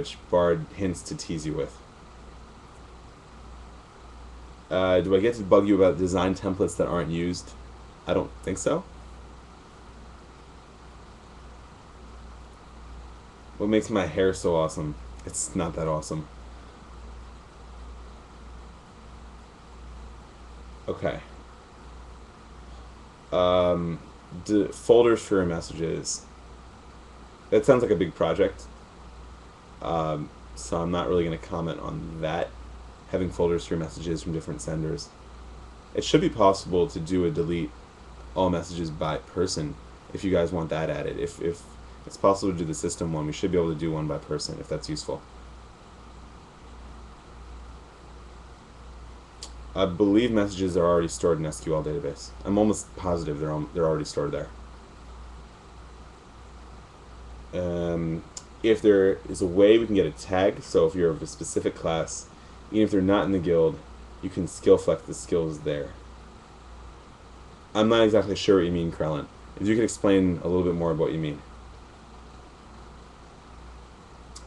which Bard hints to tease you with. Do I get to bug you about design templates that aren't used? I don't think so. What makes my hair so awesome? It's not that awesome. Okay. Folders for messages. That sounds like a big project. So I'm not really going to comment on that. Having folders for messages from different senders. It should be possible to do a delete all messages by person if you guys want that added. If it's possible to do the system one, we should be able to do one by person if that's useful. I believe messages are already stored in SQL database. I'm almost positive they're already stored there. If there is a way we can get a tag, so if you're of a specific class, even if they're not in the guild, you can skill flex the skills there. I'm not exactly sure what you mean, Krellin. If you could explain a little bit more about what you mean.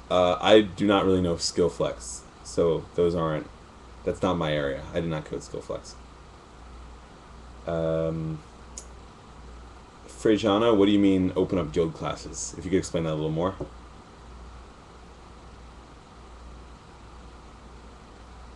I do not really know skill flex, so that's not my area. I did not code skill flex. Frejana, what do you mean open up guild classes? If you could explain that a little more.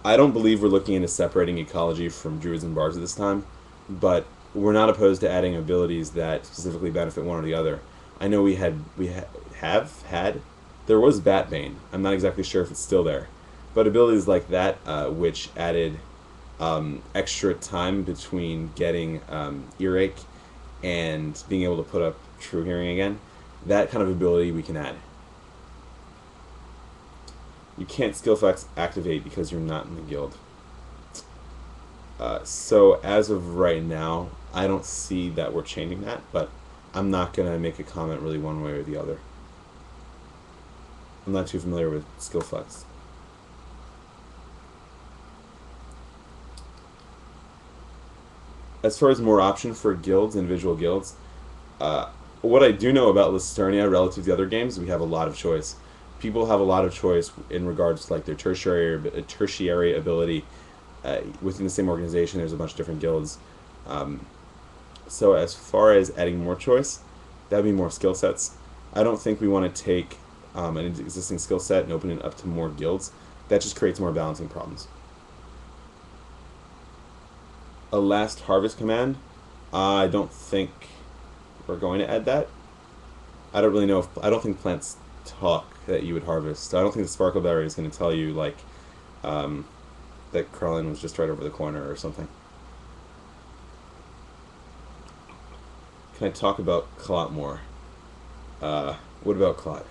I don't believe we're looking into separating ecology from druids and bards at this time, but we're not opposed to adding abilities that specifically benefit one or the other. I know we have had there was Batbane. I'm not exactly sure if it's still there, but abilities like that, which added extra time between getting earache and being able to put up true hearing again, that kind of ability we can add. You can't skill flex activate because you're not in the guild. So as of right now, I don't see that we're changing that, but I'm not going to make a comment really one way or the other. I'm not too familiar with skill flex. As far as more options for guilds, individual guilds, what I do know about Lusternia relative to the other games, we have a lot of choice. People have a lot of choice in regards to like their tertiary ability. Within the same organization, there's a bunch of different guilds. So as far as adding more choice, that would be more skill sets. I don't think we want to take an existing skill set and open it up to more guilds. That just creates more balancing problems. A last harvest command? I don't think we're going to add that. I don't really know if I don't think plants talk that you would harvest. I don't think the sparkle berry is going to tell you like that Krellin was just right over the corner or something. Can I talk about Clot more? What about Clot?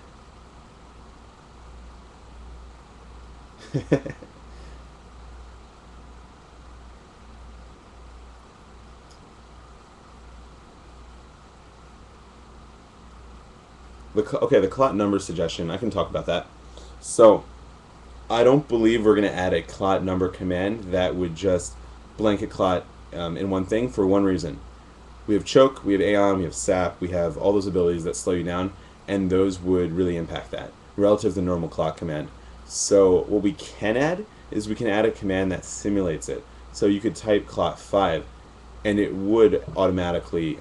The clot number suggestion, I can talk about that. So, I don't believe we're going to add a clot number command that would just blanket clot in one thing for one reason. We have choke, we have Aeon, we have sap, we have all those abilities that slow you down, and those would really impact that relative to the normal clot command. So what we can add is we can add a command that simulates it. So you could type clot 5, and it would automatically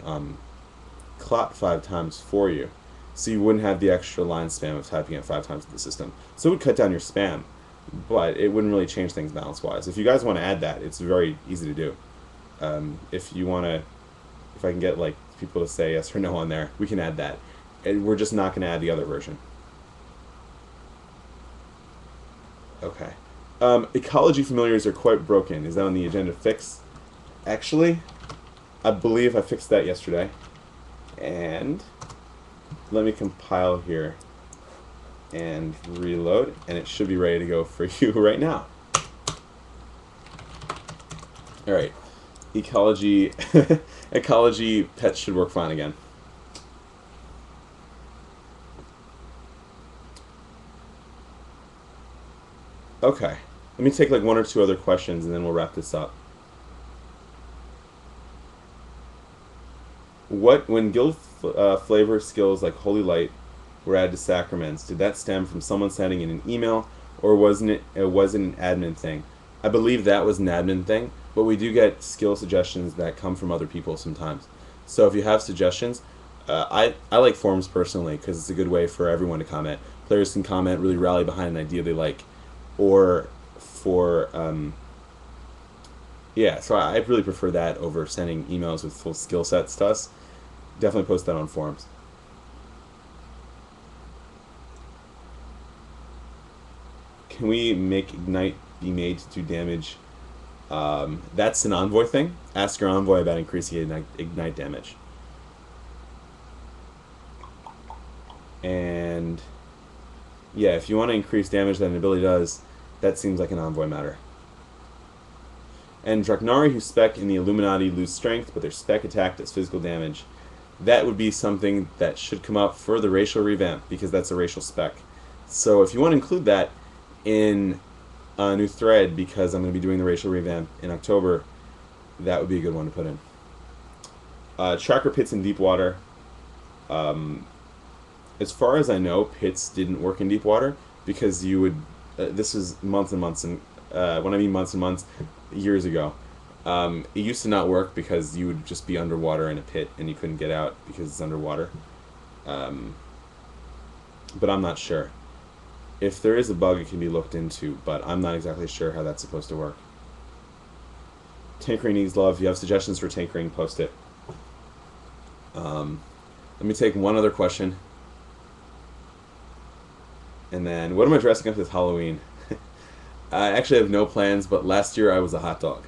clot 5 times for you. So you wouldn't have the extra line spam of typing it 5 times in the system. So it would cut down your spam, but it wouldn't really change things balance-wise. If you guys want to add that, it's very easy to do. If you want to, if I can get like people to say yes or no on there, we can add that. And we're just not going to add the other version. Okay. Ecology familiars are quite broken. Is that on the agenda fix? Actually, I believe I fixed that yesterday. And let me compile here and reload, and it should be ready to go for you right now. Alright, ecology ecology pets should work fine again. Okay, let me take like 1 or 2 other questions and then we'll wrap this up. When guild flavor skills like Holy Light were added to sacraments. Did that stem from someone sending in an email, or wasn't it an admin thing? I believe that was an admin thing, but we do get skill suggestions that come from other people sometimes. So if you have suggestions, I like forums personally because it's a good way for everyone to comment. Players can comment, really rally behind an idea they like, or for yeah. So I really prefer that over sending emails with full skill sets to us. Definitely post that on forums. Can we make Ignite be made to do damage? That's an Envoy thing. Ask your Envoy about increasing Ignite damage. And yeah, if you want to increase damage that an ability does, that seems like an Envoy matter. And Draknari who spec in the Illuminati lose strength, but their spec attack does physical damage. That would be something that should come up for the racial revamp, because that's a racial spec. So if you want to include that in a new thread, because I'm going to be doing the racial revamp in October, that would be a good one to put in. Tracker pits in deep water. As far as I know, pits didn't work in deep water because you would. This is months and months, and when I mean months and months, years ago. It used to not work because you would just be underwater in a pit and you couldn't get out because it's underwater. But I'm not sure. If there is a bug, it can be looked into, but I'm not exactly sure how that's supposed to work. Tankering needs love. If you have suggestions for tankering, post it. Let me take one other question. And then, what am I dressing up as Halloween? I actually have no plans, but last year I was a hot dog.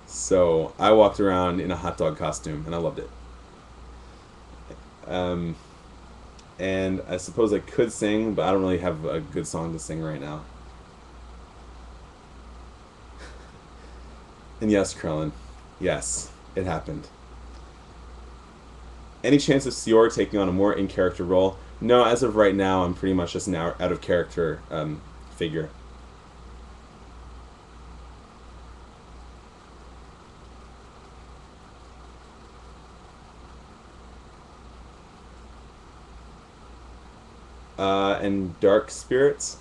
So I walked around in a hot dog costume, and I loved it. And I suppose I could sing, but I don't really have a good song to sing right now. And yes, Krellin. Yes, it happened. Any chance of Sior taking on a more in-character role? No, as of right now, I'm pretty much just an out-of-character figure. And Dark Spirits?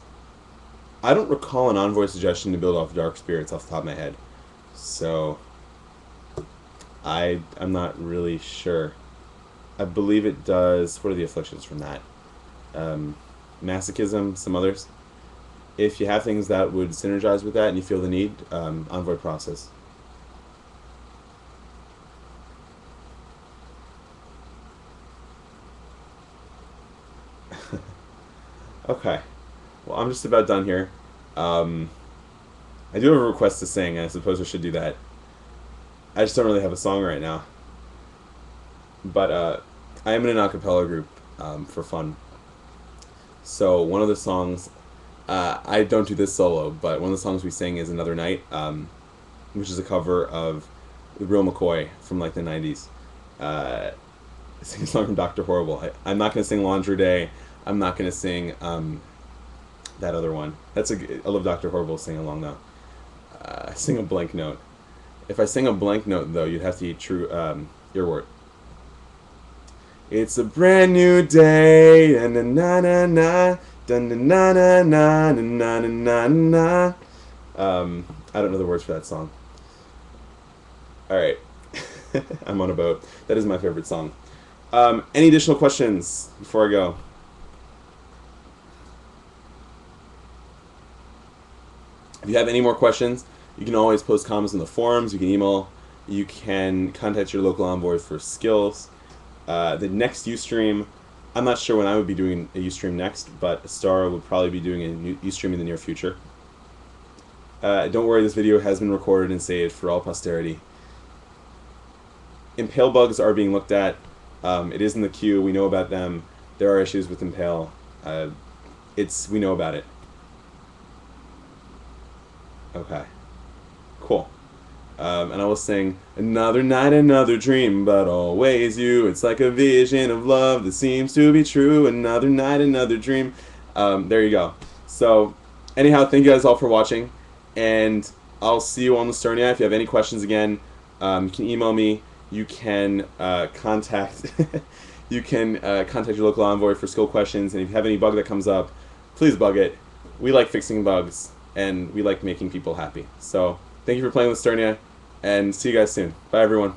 I don't recall an Envoy suggestion to build off Dark Spirits off the top of my head. So, I'm not really sure. I believe it does. What are the afflictions from that? Masochism, some others. If you have things that would synergize with that and you feel the need, Envoy process. Okay. Well, I'm just about done here. I do have a request to sing, and I suppose I should do that. I just don't really have a song right now. But I am in an a cappella group for fun. So one of the songs, I don't do this solo, but one of the songs we sing is Another Night, which is a cover of the Real McCoy from like the 90s. I sing a song from Dr. Horrible. I'm not going to sing Laundry Day. I'm not going to sing that other one. I love Dr. Horrible sing along though. I sing a blank note. If I sing a blank note though, you'd have to eat true earwort. It's a brand new day, and na na na, dun na na na na na na na. I don't know the words for that song. All right, I'm on a boat. That is my favorite song. Any additional questions before I go? If you have any more questions, you can always post comments in the forums. You can email. You can contact your local envoy for skills. The next Ustream, I'm not sure when I would be doing a Ustream next, but Astara would probably be doing a Ustream in the near future. Don't worry, this video has been recorded and saved for all posterity. Impale bugs are being looked at. It is in the queue. We know about them. There are issues with Impale. We know about it. Okay. Cool. And I will sing Another Night, Another Dream, but always you. It's like a vision of love that seems to be true. Another night, another dream. There you go. So, anyhow, thank you guys all for watching, and I'll see you on Lusternia. If you have any questions again, you can email me. You can contact You can contact your local envoy for skill questions, and if you have any bug that comes up, please bug it. We like fixing bugs, and we like making people happy. So thank you for playing Lusternia, and see you guys soon. Bye, everyone.